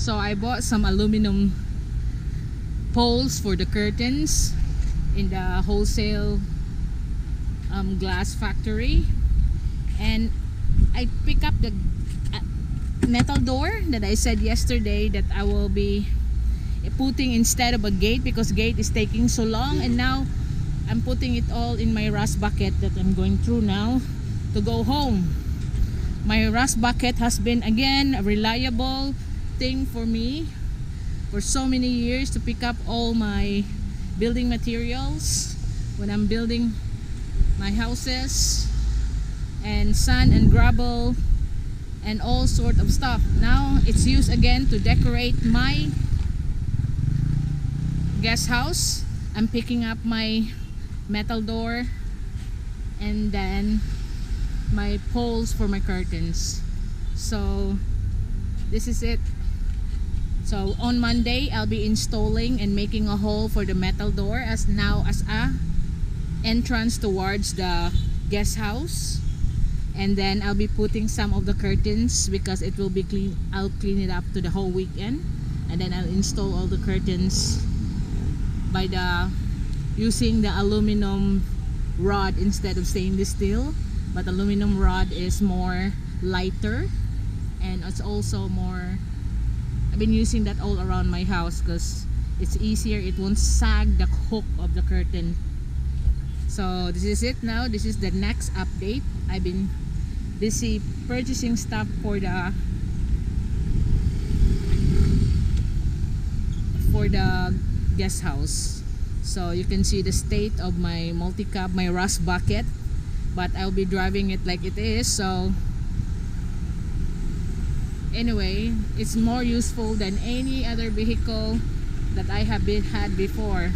So I bought some aluminum poles for the curtains in the wholesale glass factory, and I pick up the metal door that I said yesterday that I will be putting instead of a gate, because gate is taking so long, and now I'm putting it all in my rust bucket that I'm going through now to go home. My rust bucket has been again a reliable thing for me for so many years to pick up all my building materials when I'm building my houses, and sand and gravel and all sort of stuff. Now it's used again to decorate my guest house. I'm picking up my metal door and then my poles for my curtains. So this is it. So on Monday I'll be installing and making a hole for the metal door as a entrance towards the guest house, and then I'll be putting some of the curtains because it will be clean. I'll clean it up to the whole weekend, and then I'll install all the curtains by using the aluminum rod instead of stainless steel. But aluminum rod is more lighter, and it's also more, I've been using that all around my house because it's easier. It won't sag the hook of the curtain. So this is it now. This is the next update. I've been busy purchasing stuff for the guest house. So you can see the state of my multi-cab, my rust bucket, but I'll be driving it like it is. So anyway, it's more useful than any other vehicle that I have had before.